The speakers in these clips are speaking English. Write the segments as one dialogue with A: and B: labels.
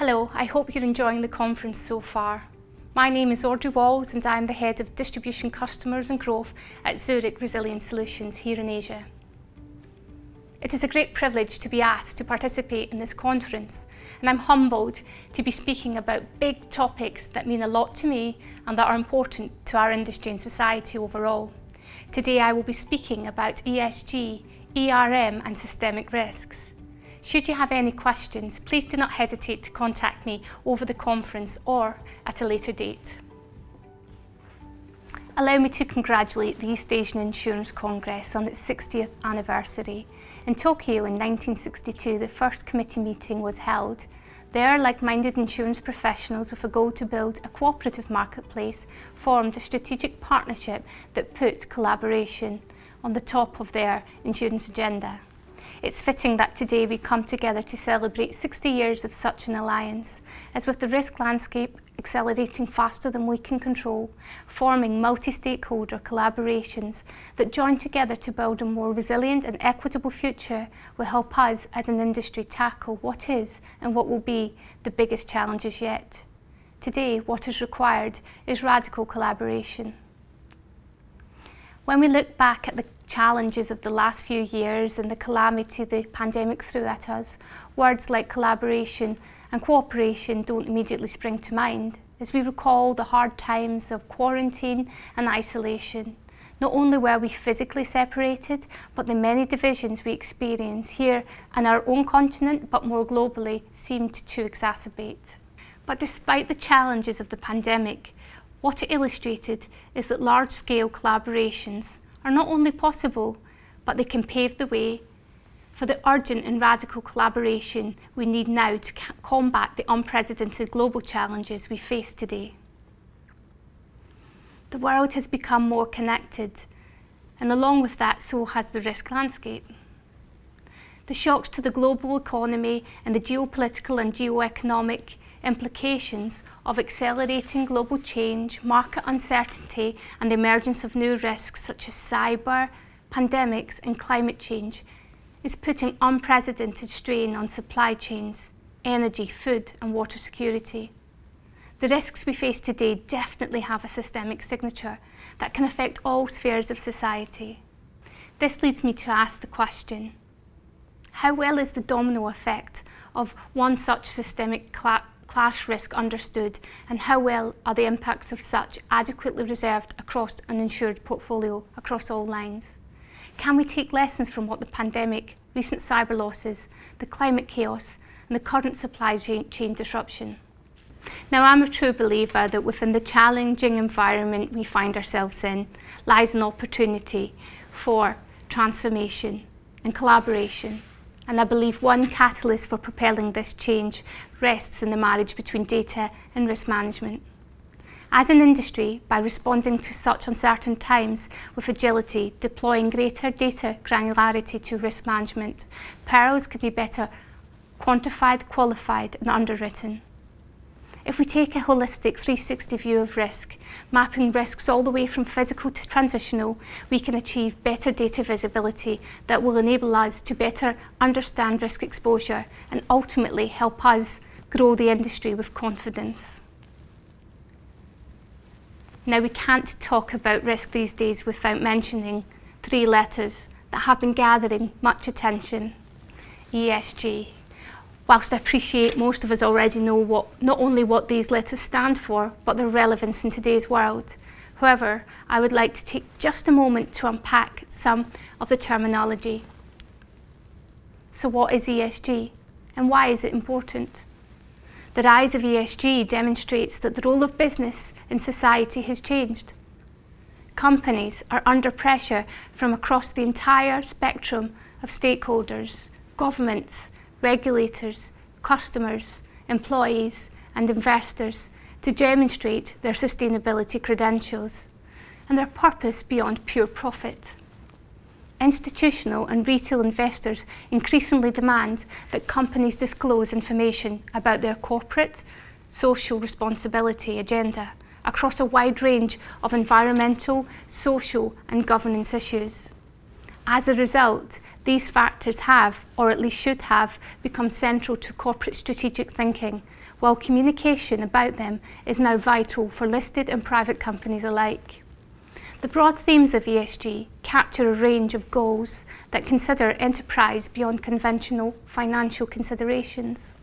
A: Hello, I hope you're enjoying the conference so far. My name is Audrey Walls and I'm the Head of Distribution Customers and Growth at Eaic Resilient Solutions here in Asia. It is a great privilege to be asked to participate in this conference, and I'm humbled to be speaking about big topics that mean a lot to me and that are important to our industry and society overall. Today I will be speaking about ESG, ERM and systemic risks. Should you have any questions, please do not hesitate to contact me over the conference or at a later date. Allow me to congratulate the East Asian Insurance Congress on its 60th anniversary. In Tokyo in 1962, the first committee meeting was held. There, like-minded insurance professionals with a goal to build a cooperative marketplace formed a strategic partnership that put collaboration on the top of their insurance agenda. It's fitting that today we come together to celebrate 60 years of such an alliance, as with the risk landscape accelerating faster than we can control, forming multi-stakeholder collaborations that join together to build a more resilient and equitable future will help us as an industry tackle what is and what will be the biggest challenges yet. Today, what is required is radical collaboration. When we look back at the challenges of the last few years and the calamity the pandemic threw at us, words like collaboration and cooperation don't immediately spring to mind, as we recall the hard times of quarantine and isolation. Not only were we physically separated, but the many divisions we experience here in our own continent, but more globally, seemed to exacerbate. But despite the challenges of the pandemic, what it illustrated is that large-scale collaborations are not only possible, but they can pave the way for the urgent and radical collaboration we need now to combat the unprecedented global challenges we face today. The world has become more connected, and along with that, so has the risk landscape. The shocks to the global economy and the geopolitical and geoeconomic implications of accelerating global change, market uncertainty and the emergence of new risks such as cyber, pandemics and climate change is putting unprecedented strain on supply chains, energy, food and water security. The risks we face today definitely have a systemic signature that can affect all spheres of society. This leads me to ask the question, how well is the domino effect of one such systemic clash risk understood, and how well are the impacts of such adequately reserved across an insured portfolio across all lines? Can we take lessons from what the pandemic, recent cyber losses, the climate chaos and the current supply chain disruption? Now, I'm a true believer that within the challenging environment we find ourselves in lies an opportunity for transformation and collaboration. And I believe one catalyst for propelling this change rests in the marriage between data and risk management. As an industry, by responding to such uncertain times with agility, deploying greater data granularity to risk management, perils can be better quantified, qualified and underwritten. If we take a holistic 360 view of risk, mapping risks all the way from physical to transitional, we can achieve better data visibility that will enable us to better understand risk exposure and ultimately help us grow the industry with confidence. Now, we can't talk about risk these days without mentioning three letters that have been gathering much attention: ESG. Whilst I appreciate most of us already know not only what these letters stand for, but their relevance in today's world. However, I would like to take just a moment to unpack some of the terminology. So what is ESG and why is it important? The rise of ESG demonstrates that the role of business in society has changed. Companies are under pressure from across the entire spectrum of stakeholders, governments, regulators, customers, employees and investors to demonstrate their sustainability credentials and their purpose beyond pure profit. Institutional and retail investors increasingly demand that companies disclose information about their corporate, social responsibility agenda across a wide range of environmental, social and governance issues. As a result, These factors have, or at least should have, become central to corporate strategic thinking, while communication about them is now vital for listed and private companies alike. The broad themes of ESG capture a range of goals that consider enterprise beyond conventional financial considerations.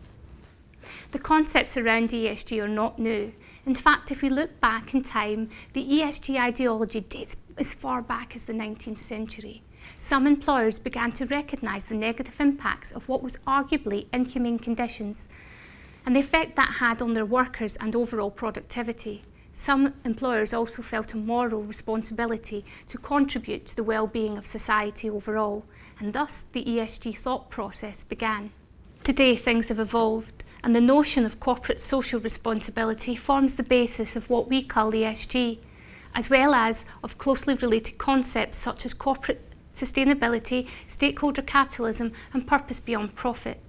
A: The concepts around ESG are not new. In fact, if we look back in time, the ESG ideology dates as far back as the 19th century. Some employers began to recognise the negative impacts of what was arguably inhumane conditions and the effect that had on their workers and overall productivity. Some employers also felt a moral responsibility to contribute to the well-being of society overall, and thus the ESG thought process began. Today things have evolved, and the notion of corporate social responsibility forms the basis of what we call ESG, as well as of closely related concepts such as corporate sustainability, stakeholder capitalism, and purpose beyond profit.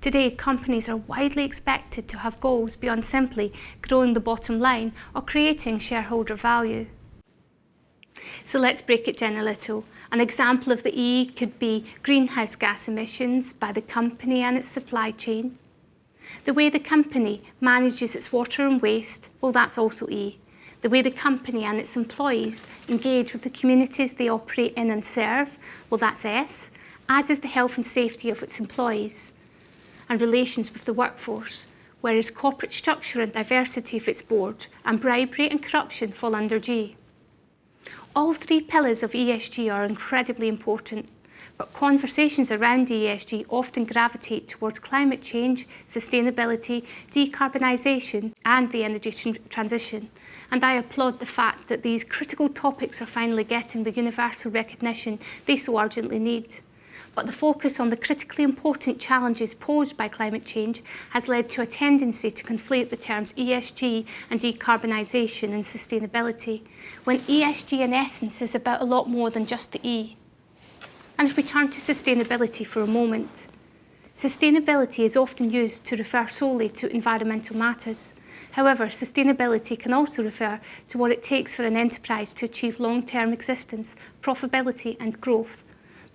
A: Today, companies are widely expected to have goals beyond simply growing the bottom line or creating shareholder value. So let's break it down a little. An example of the E could be greenhouse gas emissions by the company and its supply chain. The way the company manages its water and waste, well, that's also E. The way the company and its employees engage with the communities they operate in and serve, well, that's S, as is the health and safety of its employees and relations with the workforce, whereas corporate structure and diversity of its board and bribery and corruption fall under G. All three pillars of ESG are incredibly important, but conversations around ESG often gravitate towards climate change, sustainability, decarbonisation and the energy transition. And I applaud the fact that these critical topics are finally getting the universal recognition they so urgently need. But the focus on the critically important challenges posed by climate change has led to a tendency to conflate the terms ESG and decarbonisation and sustainability, when ESG in essence is about a lot more than just the E. And if we turn to sustainability for a moment, sustainability is often used to refer solely to environmental matters. However, sustainability can also refer to what it takes for an enterprise to achieve long-term existence, profitability and growth.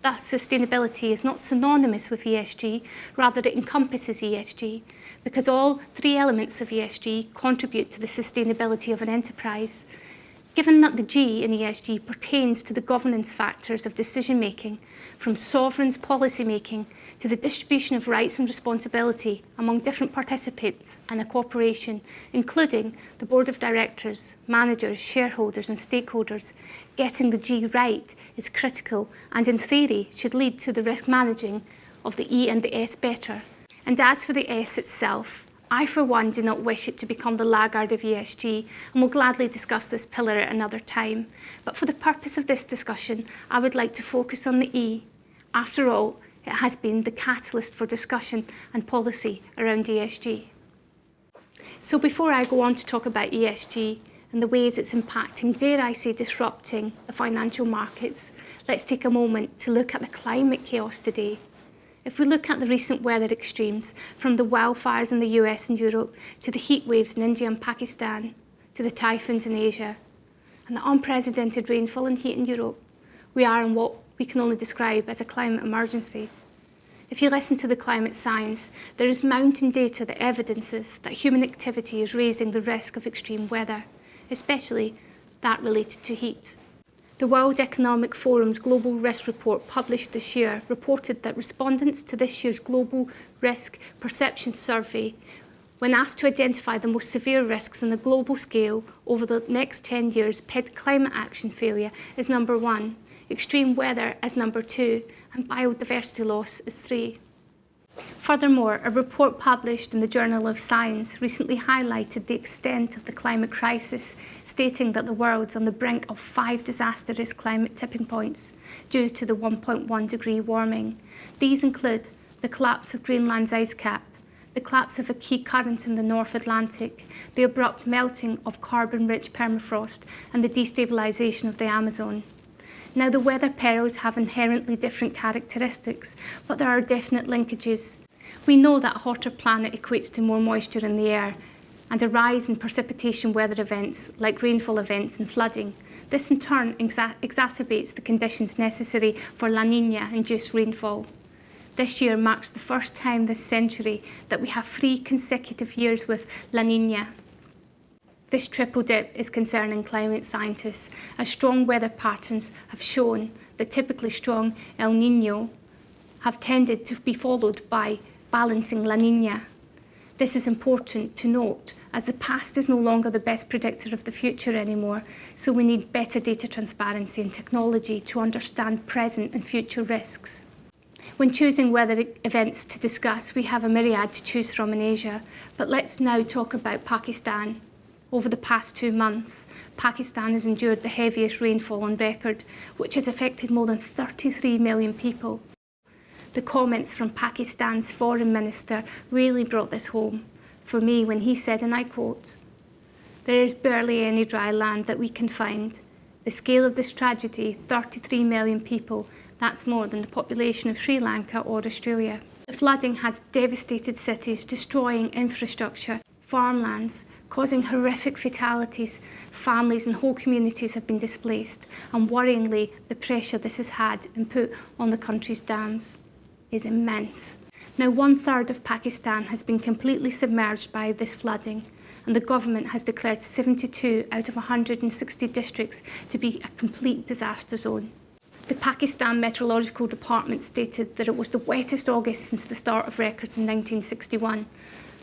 A: Thus, sustainability is not synonymous with ESG, rather it encompasses ESG, because all three elements of ESG contribute to the sustainability of an enterprise. Given that the G in ESG pertains to the governance factors of decision-making, from sovereigns' policy-making to the distribution of rights and responsibility among different participants in a corporation, including the board of directors, managers, shareholders and stakeholders, getting the G right is critical and in theory should lead to the risk managing of the E and the S better. And as for the S itself, I for one do not wish it to become the laggard of ESG and will gladly discuss this pillar at another time. But for the purpose of this discussion, I would like to focus on the E. After all, it has been the catalyst for discussion and policy around ESG. So before I go on to talk about ESG and the ways it's impacting, dare I say, disrupting the financial markets, let's take a moment to look at the climate chaos today. If we look at the recent weather extremes, from the wildfires in the US and Europe, to the heat waves in India and Pakistan, to the typhoons in Asia, and the unprecedented rainfall and heat in Europe, we are in what we can only describe as a climate emergency. If you listen to the climate science, there is mounting data that evidences that human activity is raising the risk of extreme weather, especially that related to heat. The World Economic Forum's Global Risk Report published this year reported that respondents to this year's Global Risk Perception Survey, when asked to identify the most severe risks on a global scale over the next 10 years, pegged climate action failure as number 1, extreme weather as number 2, and biodiversity loss as 3. Furthermore, a report published in the Journal of Science recently highlighted the extent of the climate crisis, stating that the world's on the brink of 5 disastrous climate tipping points due to the 1.1 degree warming. These include the collapse of Greenland's ice cap, the collapse of a key current in the North Atlantic, the abrupt melting of carbon-rich permafrost, and the destabilisation of the Amazon. Now, the weather perils have inherently different characteristics, but there are definite linkages. We know that a hotter planet equates to more moisture in the air and a rise in precipitation weather events like rainfall events and flooding. This in turn exacerbates the conditions necessary for La Niña-induced rainfall. This year marks the first time this century that we have 3 consecutive years with La Niña. This triple dip is concerning climate scientists, as strong weather patterns have shown that typically strong El Niño have tended to be followed by balancing La Niña. This is important to note, as the past is no longer the best predictor of the future anymore, so we need better data transparency and technology to understand present and future risks. When choosing weather events to discuss, we have a myriad to choose from in Asia, but let's now talk about Pakistan. Over the past 2 months, Pakistan has endured the heaviest rainfall on record, which has affected more than 33 million people. The comments from Pakistan's foreign minister really brought this home for me when he said, and I quote, "There is barely any dry land that we can find. The scale of this tragedy, 33 million people, that's more than the population of Sri Lanka or Australia." The flooding has devastated cities, destroying infrastructure, farmlands, causing horrific fatalities. Families and whole communities have been displaced, and worryingly, the pressure this has had and put on the country's dams is immense. Now, 1/3 of Pakistan has been completely submerged by this flooding, and the government has declared 72 out of 160 districts to be a complete disaster zone. The Pakistan Meteorological Department stated that it was the wettest August since the start of records in 1961,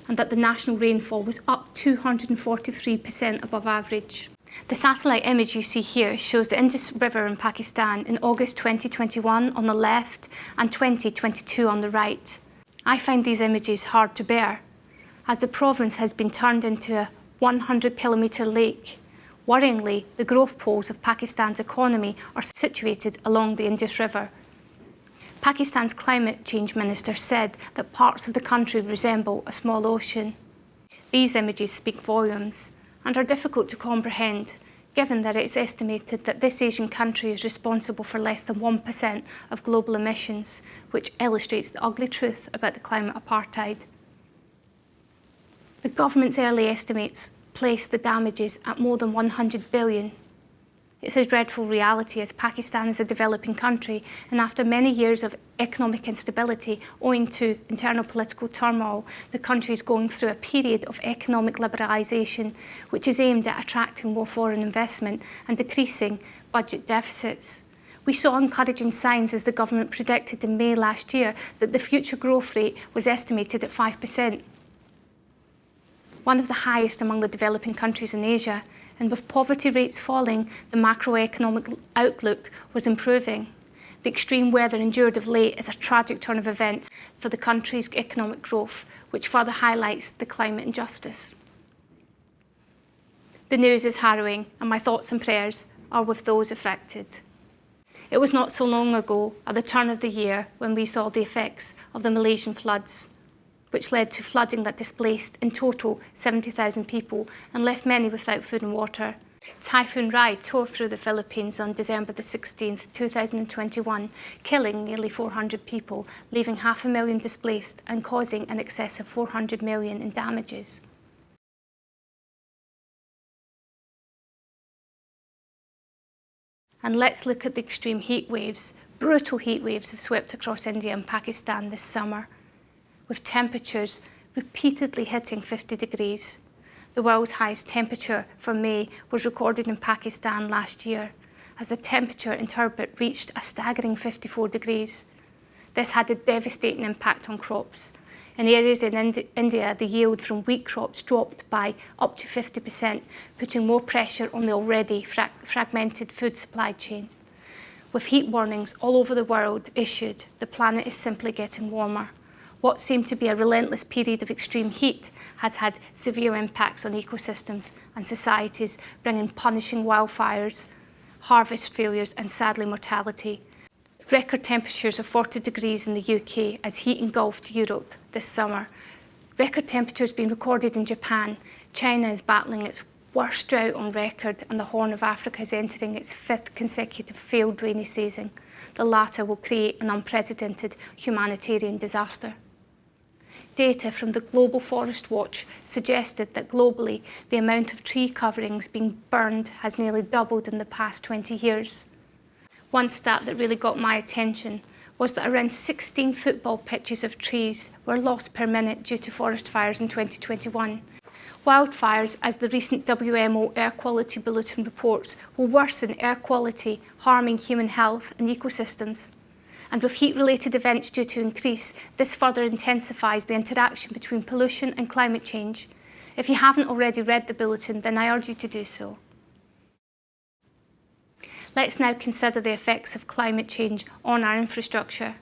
A: and that the national rainfall was up 243% above average. The satellite image you see here shows the Indus River in Pakistan in August 2021 on the left and 2022 on the right. I find these images hard to bear, as the province has been turned into a 100-kilometre lake. Worryingly, the growth poles of Pakistan's economy are situated along the Indus River. Pakistan's climate change minister said that parts of the country resemble a small ocean. These images speak volumes and are difficult to comprehend, given that it's estimated that this Asian country is responsible for less than 1% of global emissions, which illustrates the ugly truth about the climate apartheid. The government's early estimates place the damages at more than 100 billion. It's a dreadful reality, as Pakistan is a developing country, and after many years of economic instability owing to internal political turmoil, the country is going through a period of economic liberalisation, which is aimed at attracting more foreign investment and decreasing budget deficits. We saw encouraging signs as the government predicted in May last year that the future growth rate was estimated at 5%, one of the highest among the developing countries in Asia. And with poverty rates falling, the macroeconomic outlook was improving. The extreme weather endured of late is a tragic turn of events for the country's economic growth, which further highlights the climate injustice. The news is harrowing, and my thoughts and prayers are with those affected. It was not so long ago, at the turn of the year, when we saw the effects of the Malaysian floods, which led to flooding that displaced in total 70,000 people and left many without food and water. Typhoon Rai tore through the Philippines on December the 16th, 2021, killing nearly 400 people, leaving 500,000 displaced and causing in excess of 400 million in damages. And let's look at the extreme heat waves. Brutal heat waves have swept across India and Pakistan this summer, with temperatures repeatedly hitting 50 degrees. The world's highest temperature for May was recorded in Pakistan last year, as the temperature in Turbot reached a staggering 54 degrees. This had a devastating impact on crops. In areas in India, the yield from wheat crops dropped by up to 50%, putting more pressure on the already fragmented food supply chain. With heat warnings all over the world issued, the planet is simply getting warmer. What seemed to be a relentless period of extreme heat has had severe impacts on ecosystems and societies, bringing punishing wildfires, harvest failures, and sadly mortality. Record temperatures of 40 degrees in the UK as heat engulfed Europe this summer. Record temperatures being recorded in Japan. China is battling its worst drought on record, and the Horn of Africa is entering its 5th consecutive failed rainy season. The latter will create an unprecedented humanitarian disaster. Data from the Global Forest Watch suggested that globally the amount of tree coverings being burned has nearly doubled in the past 20 years. One stat that really got my attention was that around 16 football pitches of trees were lost per minute due to forest fires in 2021. Wildfires, as the recent WMO Air Quality Bulletin reports, will worsen air quality, harming human health and ecosystems. And with heat-related events due to increase, this further intensifies the interaction between pollution and climate change. If you haven't already read the bulletin, then I urge you to do so. Let's now consider the effects of climate change on our infrastructure.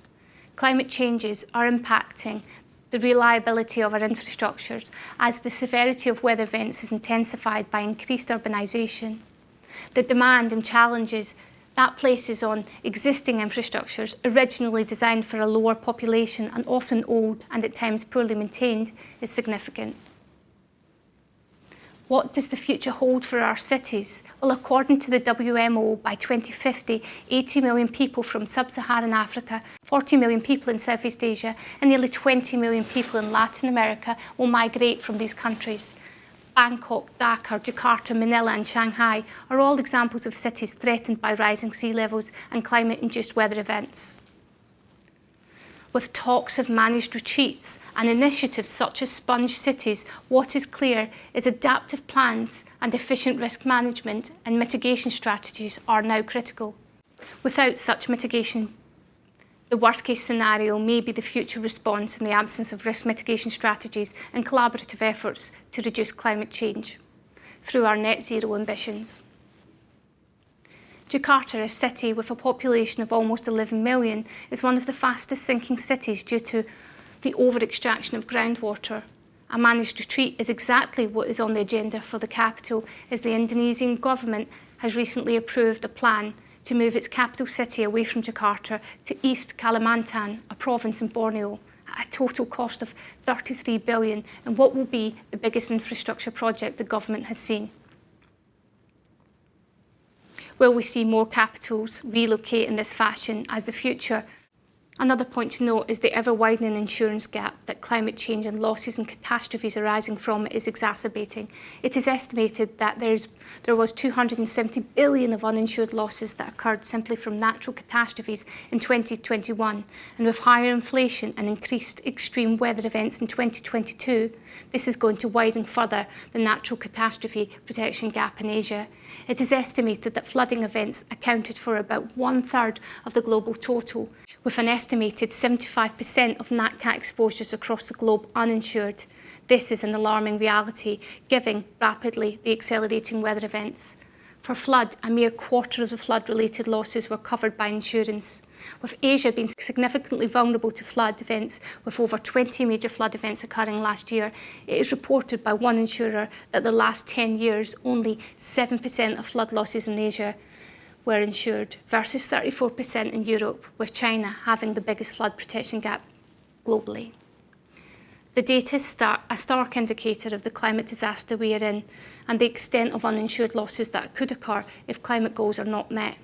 A: Climate changes are impacting the reliability of our infrastructures as the severity of weather events is intensified by increased urbanisation. The demand and challenges that places on existing infrastructures originally designed for a lower population and often old and at times poorly maintained is significant. What does the future hold for our cities? Well, according to the WMO, by 2050, 80 million people from sub-Saharan Africa, 40 million people in Southeast Asia, and nearly 20 million people in Latin America will migrate from these countries. Bangkok, Dhaka, Jakarta, Manila and Shanghai are all examples of cities threatened by rising sea levels and climate-induced weather events. With talks of managed retreats and initiatives such as sponge cities, what is clear is adaptive plans and efficient risk management and mitigation strategies are now critical. Without such mitigation, the worst-case scenario may be the future response in the absence of risk mitigation strategies and collaborative efforts to reduce climate change through our net zero ambitions. Jakarta, a city with a population of almost 11 million, is one of the fastest sinking cities due to the over-extraction of groundwater. A managed retreat is exactly what is on the agenda for the capital, as the Indonesian government has recently approved a plan to move its capital city away from Jakarta to East Kalimantan, a province in Borneo, at a total cost of 33 billion in what will be the biggest infrastructure project the government has seen. Will we see more capitals relocate in this fashion as the future? Another point to note is the ever-widening insurance gap that climate change and losses and catastrophes arising from it is exacerbating. It is estimated that there was 270 billion of uninsured losses that occurred simply from natural catastrophes in 2021. And with higher inflation and increased extreme weather events in 2022, this is going to widen further the natural catastrophe protection gap in Asia. It is estimated that flooding events accounted for about 1/3 of the global total, with an estimated 75% of NatCat exposures across the globe uninsured. This is an alarming reality, given rapidly the accelerating weather events. For flood, a mere quarter of the flood-related losses were covered by insurance. With Asia being significantly vulnerable to flood events, with over 20 major flood events occurring last year, it is reported by one insurer that the last 10 years, only 7% of flood losses in Asia were insured, versus 34% in Europe, with China having the biggest flood protection gap globally. The data is a stark indicator of the climate disaster we are in and the extent of uninsured losses that could occur if climate goals are not met.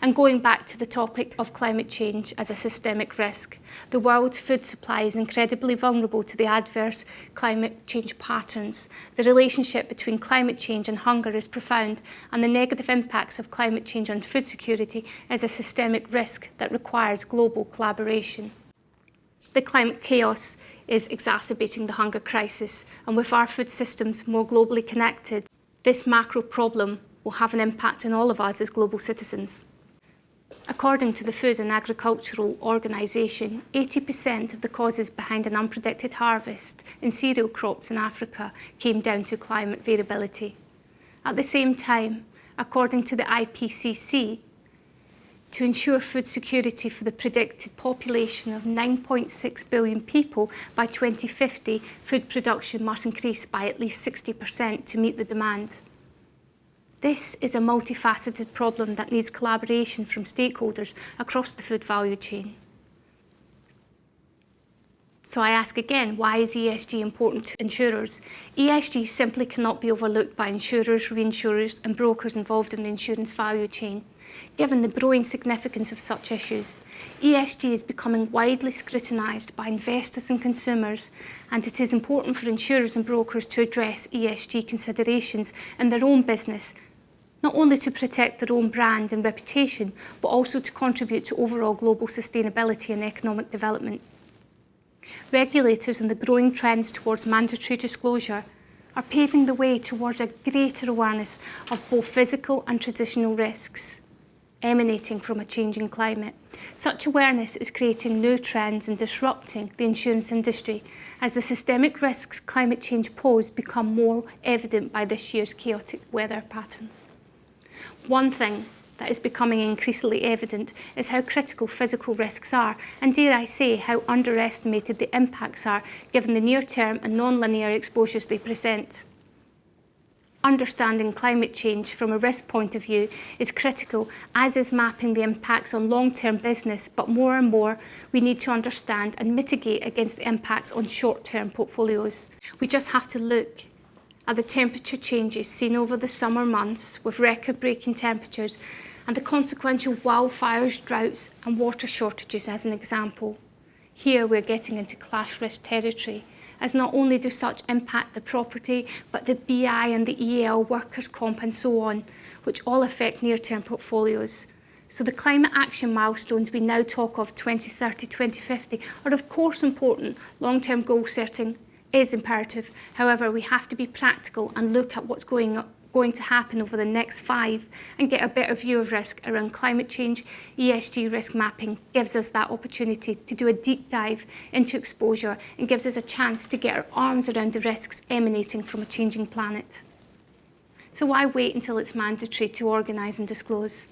A: And going back to the topic of climate change as a systemic risk, the world's food supply is incredibly vulnerable to the adverse climate change patterns. The relationship between climate change and hunger is profound, and the negative impacts of climate change on food security is a systemic risk that requires global collaboration. The climate chaos is exacerbating the hunger crisis, and with our food systems more globally connected, this macro problem will have an impact on all of us as global citizens. According to the Food and Agricultural Organization, 80% of the causes behind an unpredicted harvest in cereal crops in Africa came down to climate variability. At the same time, according to the IPCC, to ensure food security for the predicted population of 9.6 billion people by 2050, food production must increase by at least 60% to meet the demand. This is a multifaceted problem that needs collaboration from stakeholders across the food value chain. So I ask again, why is ESG important to insurers? ESG simply cannot be overlooked by insurers, reinsurers and brokers involved in the insurance value chain. Given the growing significance of such issues, ESG is becoming widely scrutinised by investors and consumers, and it is important for insurers and brokers to address ESG considerations in their own business, not only to protect their own brand and reputation, but also to contribute to overall global sustainability and economic development. Regulators and the growing trends towards mandatory disclosure are paving the way towards a greater awareness of both physical and traditional risks emanating from a changing climate. Such awareness is creating new trends and disrupting the insurance industry as the systemic risks climate change pose become more evident by this year's chaotic weather patterns. One thing that is becoming increasingly evident is how critical physical risks are, and dare I say, how underestimated the impacts are given the near-term and non-linear exposures they present. Understanding climate change from a risk point of view is critical, as is mapping the impacts on long-term business, but more and more we need to understand and mitigate against the impacts on short-term portfolios. We just have to look at the temperature changes seen over the summer months with record-breaking temperatures and the consequential wildfires, droughts and water shortages as an example. Here we're getting into clash risk territory, as not only do such impact the property, but the BI and the EAL, workers' comp and so on, which all affect near-term portfolios. So the climate action milestones we now talk of 2030, 2050 are of course important. Long-term goal setting is imperative. However, we have to be practical and look at what's going to happen over the next 5 and get a better view of risk around climate change. ESG risk mapping gives us that opportunity to do a deep dive into exposure and gives us a chance to get our arms around the risks emanating from a changing planet. So why wait until it's mandatory to organise and disclose?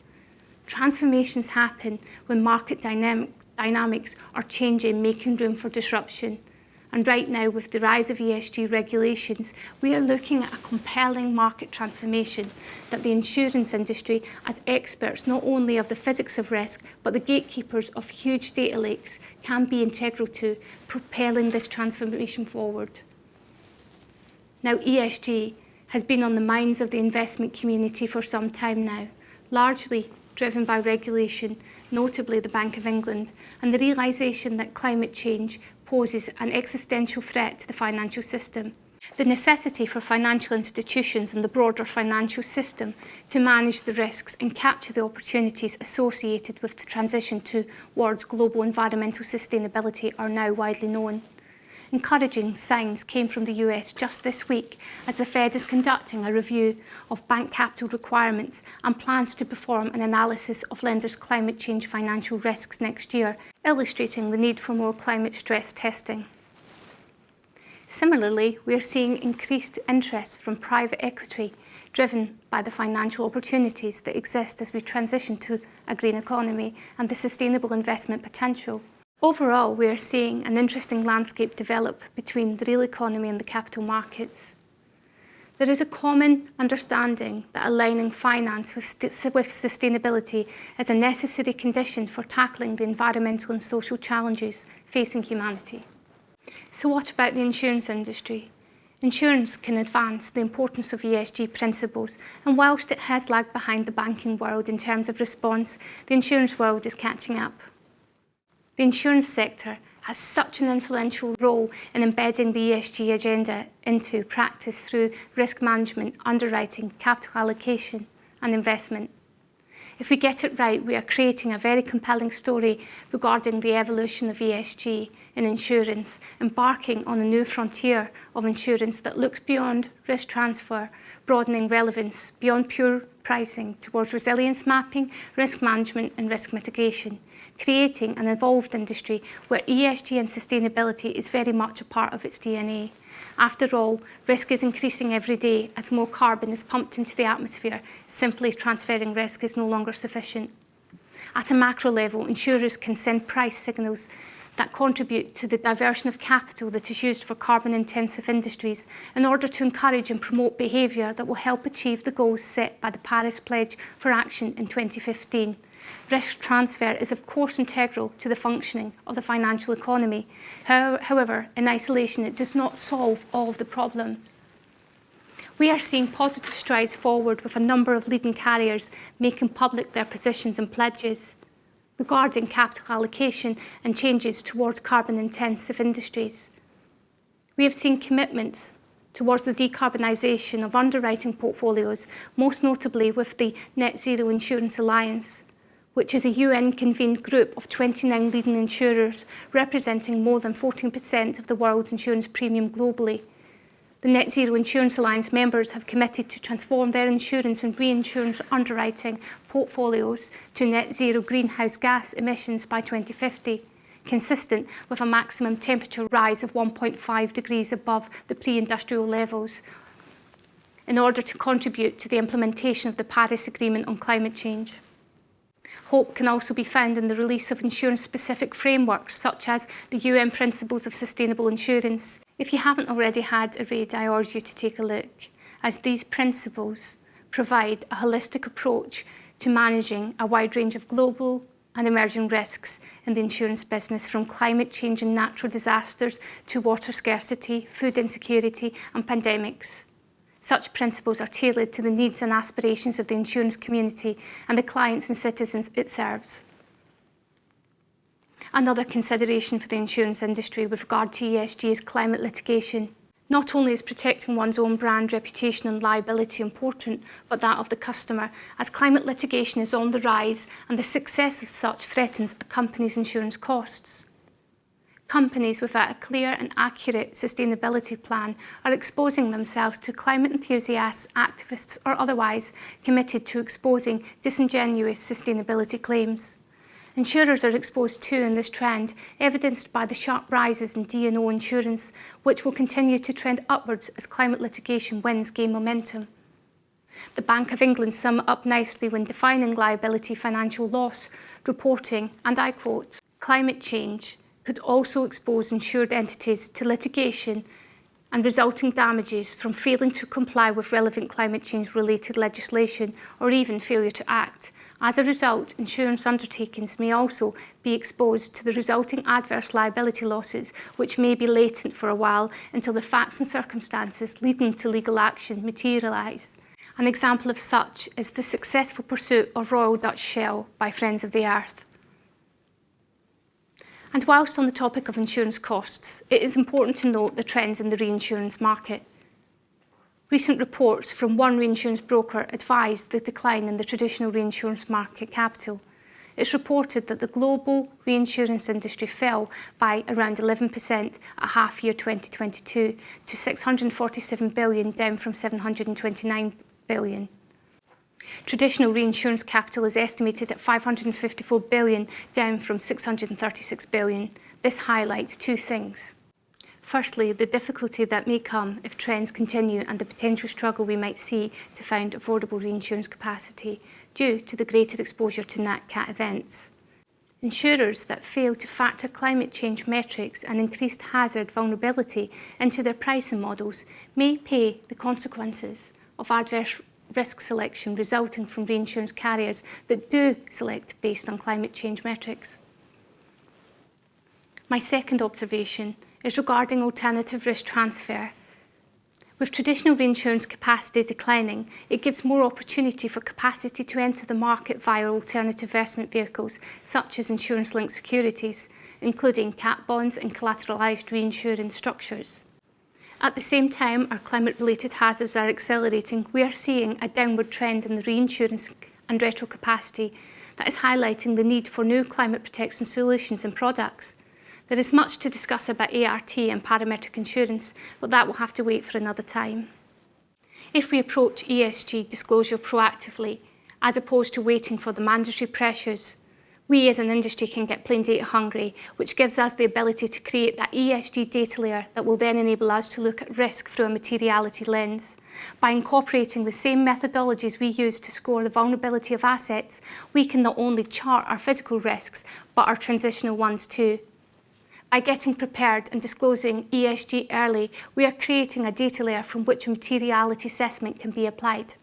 A: Transformations happen when market dynamics are changing, making room for disruption. And right now, with the rise of ESG regulations, we are looking at a compelling market transformation that the insurance industry, as experts not only of the physics of risk, but the gatekeepers of huge data lakes, can be integral to propelling this transformation forward. Now, ESG has been on the minds of the investment community for some time now, largely driven by regulation, notably the Bank of England, and the realisation that climate change poses an existential threat to the financial system. The necessity for financial institutions and the broader financial system to manage the risks and capture the opportunities associated with the transition towards global environmental sustainability are now widely known. Encouraging signs came from the US just this week as the Fed is conducting a review of bank capital requirements and plans to perform an analysis of lenders' climate change financial risks next year, illustrating the need for more climate stress testing. Similarly, we are seeing increased interest from private equity driven by the financial opportunities that exist as we transition to a green economy and the sustainable investment potential. Overall, we are seeing an interesting landscape develop between the real economy and the capital markets. There is a common understanding that aligning finance with sustainability is a necessary condition for tackling the environmental and social challenges facing humanity. So what about the insurance industry? Insurance can advance the importance of ESG principles, and whilst it has lagged behind the banking world in terms of response, the insurance world is catching up. The insurance sector has such an influential role in embedding the ESG agenda into practice through risk management, underwriting, capital allocation and investment. If we get it right, we are creating a very compelling story regarding the evolution of ESG in insurance, embarking on a new frontier of insurance that looks beyond risk transfer, broadening relevance beyond pure pricing towards resilience mapping, risk management and risk mitigation, creating an evolved industry where ESG and sustainability is very much a part of its DNA. After all, risk is increasing every day as more carbon is pumped into the atmosphere. Simply transferring risk is no longer sufficient. At a macro level, insurers can send price signals that contribute to the diversion of capital that is used for carbon-intensive industries in order to encourage and promote behaviour that will help achieve the goals set by the Paris Pledge for Action in 2015. Risk transfer is of course integral to the functioning of the financial economy. However, in isolation, it does not solve all of the problems. We are seeing positive strides forward with a number of leading carriers making public their positions and pledges regarding capital allocation and changes towards carbon-intensive industries. We have seen commitments towards the decarbonisation of underwriting portfolios, most notably with the Net Zero Insurance Alliance, which is a UN-convened group of 29 leading insurers representing more than 14% of the world's insurance premium globally. The Net Zero Insurance Alliance members have committed to transform their insurance and reinsurance underwriting portfolios to net zero greenhouse gas emissions by 2050, consistent with a maximum temperature rise of 1.5 degrees above the pre-industrial levels, in order to contribute to the implementation of the Paris Agreement on climate change. Hope can also be found in the release of insurance-specific frameworks, such as the UN Principles of Sustainable Insurance. If you haven't already had a read, I urge you to take a look, as these principles provide a holistic approach to managing a wide range of global and emerging risks in the insurance business, from climate change and natural disasters to water scarcity, food insecurity, and pandemics. Such principles are tailored to the needs and aspirations of the insurance community and the clients and citizens it serves. Another consideration for the insurance industry with regard to ESG is climate litigation. Not only is protecting one's own brand reputation and liability important, but that of the customer, as climate litigation is on the rise and the success of such threatens a company's insurance costs. Companies without a clear and accurate sustainability plan are exposing themselves to climate enthusiasts, activists, or otherwise committed to exposing disingenuous sustainability claims. Insurers are exposed too in this trend, evidenced by the sharp rises in D&O insurance, which will continue to trend upwards as climate litigation wins gain momentum. The Bank of England sum it up nicely when defining liability financial loss, reporting, and I quote, "Climate change could also expose insured entities to litigation and resulting damages from failing to comply with relevant climate change-related legislation or even failure to act. As a result, insurance undertakings may also be exposed to the resulting adverse liability losses, which may be latent for a while until the facts and circumstances leading to legal action materialise." An example of such is the successful pursuit of Royal Dutch Shell by Friends of the Earth. And whilst on the topic of insurance costs, it is important to note the trends in the reinsurance market. Recent reports from one reinsurance broker advised the decline in the traditional reinsurance market capital. It's reported that the global reinsurance industry fell by around 11% at half-year 2022 to $647 billion, down from $729 billion. Traditional reinsurance capital is estimated at $554 billion, down from $636 billion. This highlights two things. Firstly, the difficulty that may come if trends continue and the potential struggle we might see to find affordable reinsurance capacity due to the greater exposure to Nat Cat events. Insurers that fail to factor climate change metrics and increased hazard vulnerability into their pricing models may pay the consequences of adverse risk selection resulting from reinsurance carriers that do select based on climate change metrics. My second observation is regarding alternative risk transfer. With traditional reinsurance capacity declining, it gives more opportunity for capacity to enter the market via alternative investment vehicles such as insurance-linked securities, including cat bonds and collateralised reinsurance structures. At the same time, our climate-related hazards are accelerating. We are seeing a downward trend in the reinsurance and retro capacity that is highlighting the need for new climate protection solutions and products. There is much to discuss about ART and parametric insurance, but that will have to wait for another time. If we approach ESG disclosure proactively, as opposed to waiting for the mandatory pressures, we as an industry can get plain data hungry, which gives us the ability to create that ESG data layer that will then enable us to look at risk through a materiality lens. By incorporating the same methodologies we use to score the vulnerability of assets, we can not only chart our physical risks, but our transitional ones too. By getting prepared and disclosing ESG early, we are creating a data layer from which a materiality assessment can be applied.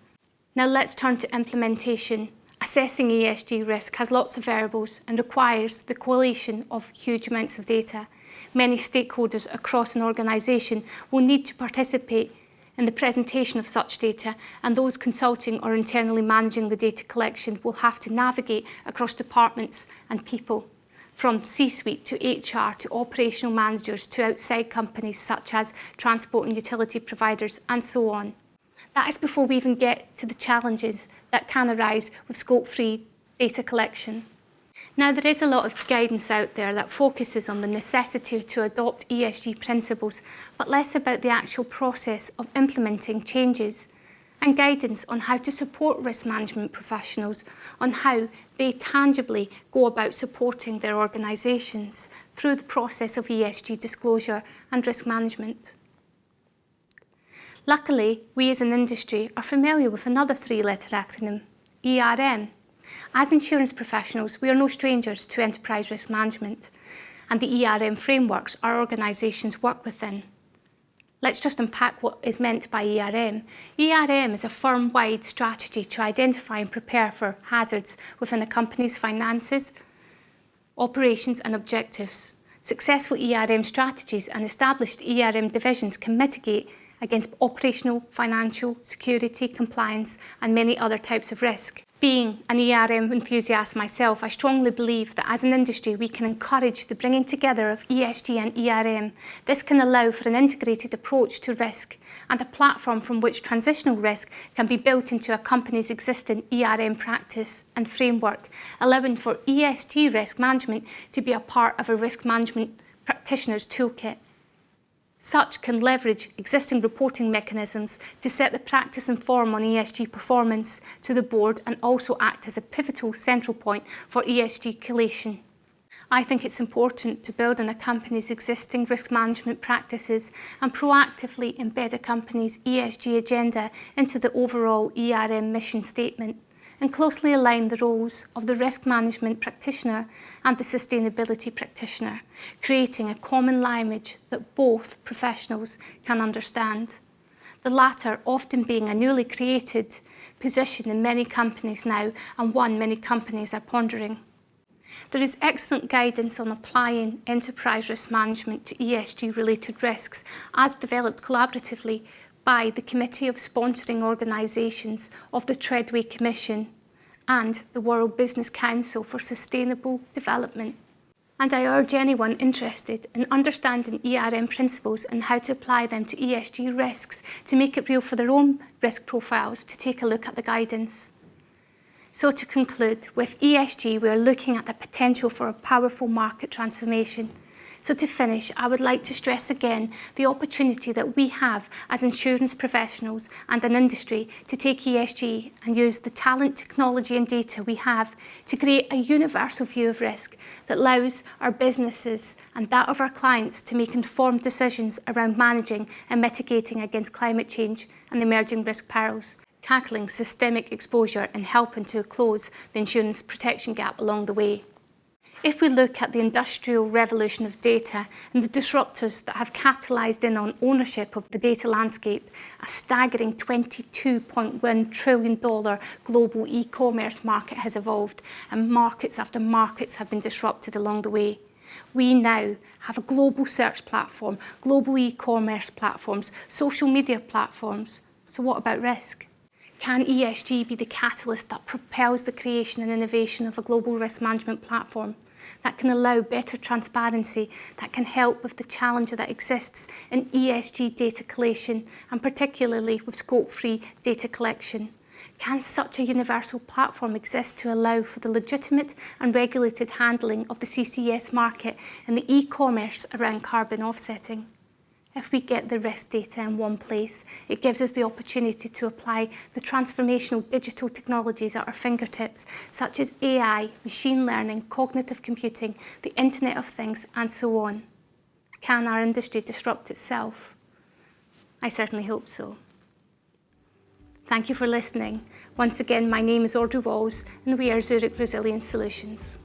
A: Now let's turn to implementation. Assessing ESG risk has lots of variables and requires the collation of huge amounts of data. Many stakeholders across an organisation will need to participate in the presentation of such data, and those consulting or internally managing the data collection will have to navigate across departments and people, from C-suite to HR to operational managers to outside companies such as transport and utility providers and so on. That is before we even get to the challenges that can arise with Scope 3 data collection. Now, there is a lot of guidance out there that focuses on the necessity to adopt ESG principles, but less about the actual process of implementing changes, and guidance on how to support risk management professionals on how they tangibly go about supporting their organisations through the process of ESG disclosure and risk management. Luckily, we as an industry are familiar with another three-letter acronym, ERM. As insurance professionals, we are no strangers to enterprise risk management and the ERM frameworks our organisations work within. Let's just unpack what is meant by ERM. ERM is a firm-wide strategy to identify and prepare for hazards within a company's finances, operations and objectives. Successful ERM strategies and established ERM divisions can mitigate against operational, financial, security, compliance and many other types of risk. Being an ERM enthusiast myself, I strongly believe that as an industry we can encourage the bringing together of ESG and ERM. This can allow for an integrated approach to risk and a platform from which transitional risk can be built into a company's existing ERM practice and framework, allowing for ESG risk management to be a part of a risk management practitioner's toolkit. Such can leverage existing reporting mechanisms to set the practice and form on ESG performance to the board and also act as a pivotal central point for ESG collation. I think it's important to build on a company's existing risk management practices and proactively embed a company's ESG agenda into the overall ERM mission statement, and closely align the roles of the risk management practitioner and the sustainability practitioner, creating a common language that both professionals can understand. The latter often being a newly created position in many companies now, and one many companies are pondering. There is excellent guidance on applying enterprise risk management to ESG-related risks as developed collaboratively by the Committee of Sponsoring Organisations of the Treadway Commission and the World Business Council for Sustainable Development. And I urge anyone interested in understanding ERM principles and how to apply them to ESG risks to make it real for their own risk profiles to take a look at the guidance. So to conclude, with ESG we are looking at the potential for a powerful market transformation. So to finish, I would like to stress again the opportunity that we have as insurance professionals and an industry to take ESG and use the talent, technology and data we have to create a universal view of risk that allows our businesses and that of our clients to make informed decisions around managing and mitigating against climate change and emerging risk perils, tackling systemic exposure and helping to close the insurance protection gap along the way. If we look at the industrial revolution of data and the disruptors that have capitalised in on ownership of the data landscape, a staggering $22.1 trillion global e-commerce market has evolved, and markets after markets have been disrupted along the way. We now have a global search platform, global e-commerce platforms, social media platforms. So what about risk? Can ESG be the catalyst that propels the creation and innovation of a global risk management platform that can allow better transparency, that can help with the challenge that exists in ESG data collation and particularly with Scope 3 data collection? Can such a universal platform exist to allow for the legitimate and regulated handling of the CCS market and the e-commerce around carbon offsetting? If we get the risk data in one place, it gives us the opportunity to apply the transformational digital technologies at our fingertips, such as AI, machine learning, cognitive computing, the Internet of Things, and so on. Can our industry disrupt itself? I certainly hope so. Thank you for listening. Once again, my name is Audrey Walls, and we are Zurich Resilience Solutions.